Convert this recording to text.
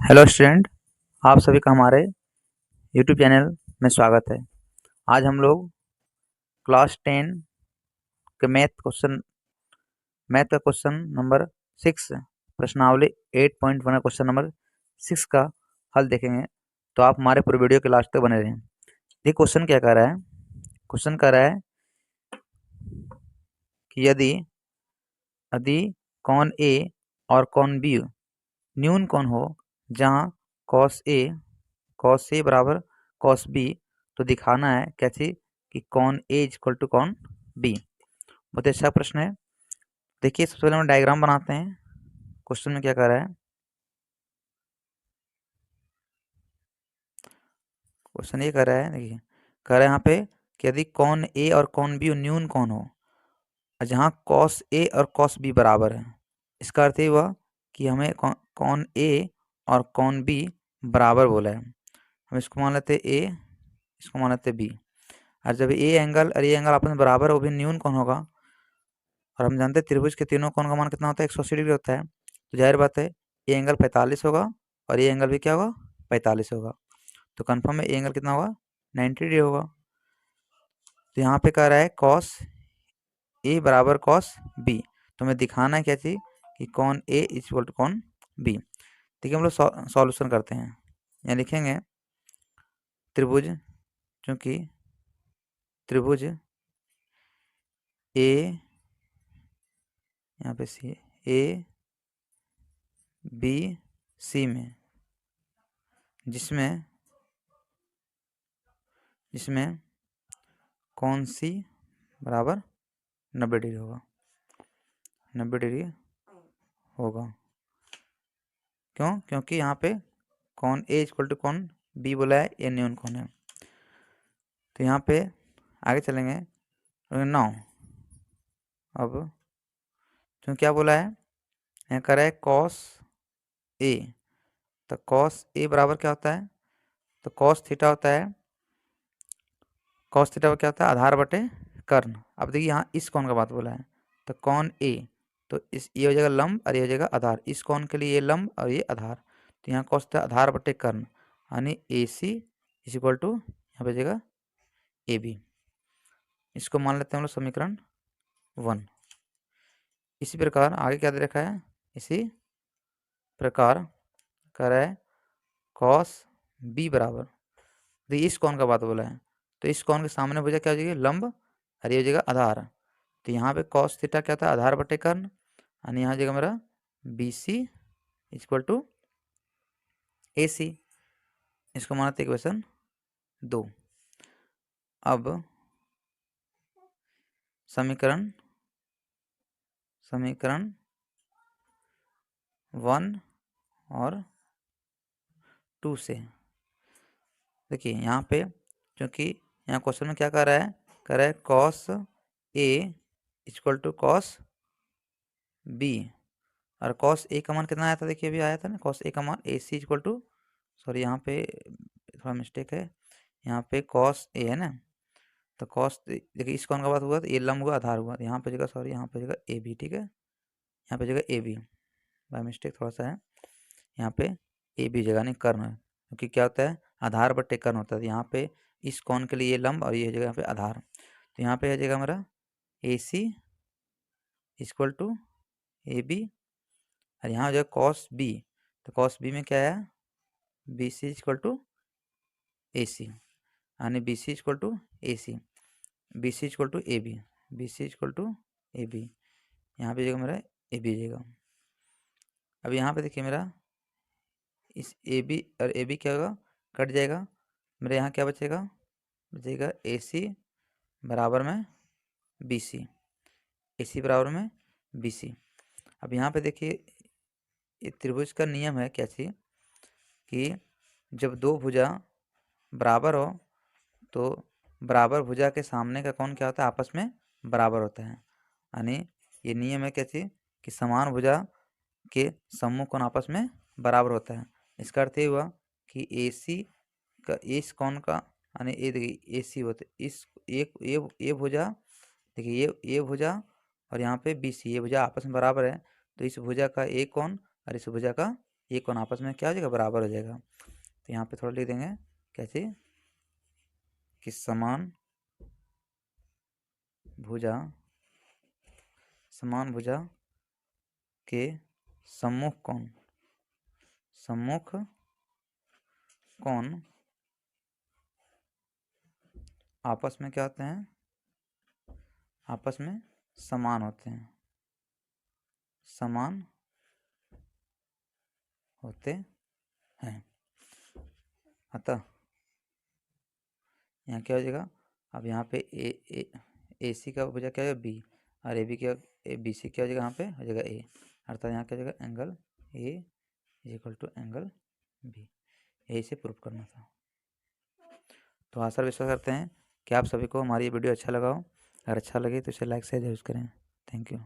Hello student, आप सभी का हमारे यूट्यूब चैनल में स्वागत है। आज हम लोग क्लास 10 के मैथ का क्वेश्चन नंबर 6 प्रश्नावली 8.1 का क्वेश्चन नंबर 6 का हल देखेंगे। तो आप हमारे पूरे वीडियो के लास्ट तक बने रहें। ये क्वेश्चन क्या कर रहा है? क्वेश्चन कर रहा है कि यदि यदि कॉन ए और कॉन बी न्यून कोण हो, जहाँ कॉस ए बराबर कॉस बी, तो दिखाना है क्या चीज कि cos A equal to cos B. बहुत अच्छा प्रश्न है। देखिए, सबसे पहले हम डायग्राम बनाते हैं। क्वेश्चन में क्या कर रहा है? क्वेश्चन ये कर रहा है, देखिए कर रहा है यहाँ पे कि यदि कॉन ए और कॉन बी न्यून कोण हो, जहाँ कॉस ए और कॉस बी बराबर है। इसका अर्थ ये हुआ कि हमें कॉन ए और कॉन बी बराबर बोला है। हम इसको मान लेते ए, इसको मान लेते बी। और जब ए एंगल और ये एंगल आपस में बराबर है, वो भी न्यून कोण होगा। और हम जानते हैं त्रिभुज के तीनों कोण का मान कितना होता है? 180 डिग्री होता है। तो जाहिर बात है ये एंगल 45 होगा और ये एंगल भी क्या होगा? 45 होगा। तो कन्फर्म है ये एंगल कितना होगा? 90 डिग्री होगा। तो यहाँ पे कह रहा है कॉस ए बराबर कॉस बी। तो हमें दिखाना है क्या चीज कि cos A equal to cos B. देखिए हम लोग सॉल्यूशन करते हैं। यहाँ लिखेंगे त्रिभुज, चूंकि त्रिभुज ए, यहाँ पे सी, ए बी सी में जिसमें जिसमें कौन सी बराबर 90 डिग्री होगा, 90 डिग्री होगा। क्यों? क्योंकि यहाँ पे कौन ए इक्वल टू कौन बी बोला है, ए न्यून कौन है। तो यहाँ पे आगे चलेंगे 9। अब क्यों क्या बोला है? यहाँ कर रहा है कॉस ए। तो कॉस ए बराबर क्या होता है? तो कॉस थीटा होता है। कॉस थीटा क्या होता है? आधार बटे कर्ण। अब देखिए यहाँ इस कोण का बात बोला है। तो कॉन ए, तो इस ये हो जाएगा लंब और ये हो जाएगा आधार। इस कोण के लिए ये लंब और ये आधार। तो यहाँ कॉस थीटा आधार बटे कर्ण, यानी ए सी इज इक्वल टू यहाँ पे जाएगा ए बी। इसको मान लेते हैं हम लोग समीकरण 1। इसी प्रकार आगे क्या दे रखा है? इसी प्रकार कर है कॉस बी बराबर, तो इस कोण का बात बोला है। तो इस कोण के सामने भुजा क्या हो जाएगी? लंब और ये हो जाएगा आधार। तो यहाँ पे कॉस थीटा क्या था? आधार बटे कर्ण। और यहाँ जाएगा मेरा B C equal to A सी। इसको मानते इक्वेशन 2। अब समीकरण 1 और 2 से देखिए यहाँ पे, क्योंकि यहाँ क्वेश्चन में क्या कर रहा है? कर रहा है cos A equal to cos B. और कॉस ए का मान कितना आया था? देखिए अभी आया था ना, कॉस ए का मान ए सी इक्वल टू, सॉरी यहाँ पे थोड़ा मिस्टेक है, यहाँ पे कॉस ए है ना। तो कॉस देखिए इस कोण का बात हुआ तो ये लंब हुआ, आधार हुआ। तो यहाँ पे जगह, सॉरी यहाँ पे जगह ए बी, ठीक है, यहाँ पे जगह ए बी, बाय मिस्टेक थोड़ा सा है। यहाँ पे ए बी जगह नहीं कर्ण है, क्योंकि क्या होता है? आधार बटे कर्ण होता है। तो यहाँ पे इस कोण के लिए ये लंब और ये जगह यहाँ पे आधार। तो यहाँ पे है जगह मेरा A C equal to A B. और यहाँ हो जाएगा कॉस बी। तो कॉस बी में क्या है? B C equal to A C, यानी B C equal to A C, B C equal to A B, B C equal to A B. यहाँ पे जाएगा मेरा ए बी जाएगा। अब यहाँ पे देखिए मेरा इस ए बी और ए बी क्या होगा? कट जाएगा। मेरे यहाँ क्या बचेगा? बचेगा ए सी बराबर में बी सी, ए सी बराबर में बी सी। अब यहाँ पे देखिए ये त्रिभुज का नियम है क्या चीज कि जब दो भुजा बराबर हो तो बराबर भुजा के सामने का कोण क्या होता है? आपस में बराबर होता है। यानी ये नियम है क्या चीज कि समान भुजा के सम्मुख कोण आपस में बराबर होता है। इसका अर्थ ये हुआ कि ए सी का इस कोण का, यानी ये देखिए ए सी होता है इस एक ये भुजा, देखिए ये भुजा और यहाँ पे बी सी, ये भुजा आपस में बराबर है। तो इस भुजा का एक कोण और इस भुजा का ये कोण आपस में क्या हो जाएगा, बराबर हो जाएगा। तो यहाँ पे थोड़ा लिख देंगे कैसे कि समान भुजा के सम्मुख कोण आपस में क्या होते हैं, आपस में समान होते हैं, समान होते हैं। अतः यहाँ क्या हो जाएगा, अब यहाँ पे ए सी का भुजा क्या है बी, और ए बी क्या, ए बी सी क्या हो जाएगा, यहाँ पे हो जाएगा ए, अर्थात यहाँ क्या हो जाएगा angle A is equal to angle B. यही से प्रूफ करना था। तो आशा विश्वास करते हैं कि आप सभी को हमारी ये वीडियो अच्छा लगा हो। अगर अच्छा लगे तो इसे लाइक शेयर जरूर करें। Thank you.